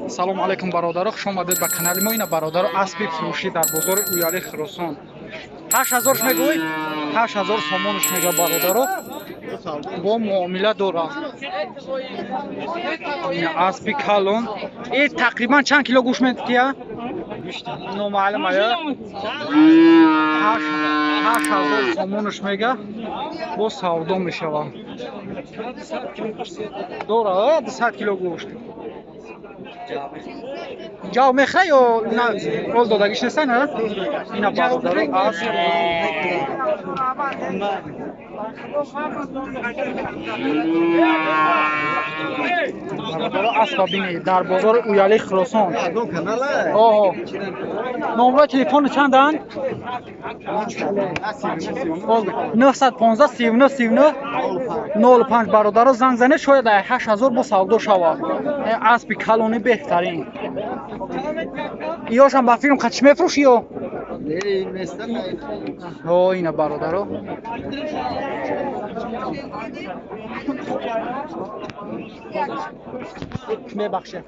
салом алейкум бародаро, хуш омадед ба канали мо. Ина бародаро аспи фурӯшӣ дар бозори Уяли Хиросон 8000 мегӯй, 8000 сомонш мега бародаро, бо муомила дора. Ина аспи калон е тақрибан чанд кило гӯшт метия? Номаълум ая 8000 сомонш мега, бо савдо мешава. Дора 100 кило гӯшт. Ҷав мехра ё ол додагиш неста на? Ина бародаро аст. бародаро аста бинед дар бозори Уяли Хиросон. Оҳо. Номраи телефони чанданд? 915 39 39 05 бародаро занг занед, шояд 8000 бо савдо шавад. аспи калони беҳтарин. Иёшам ба филм қатиш мефурӯшӣ ё? О, ина бародаро. Мебахшед.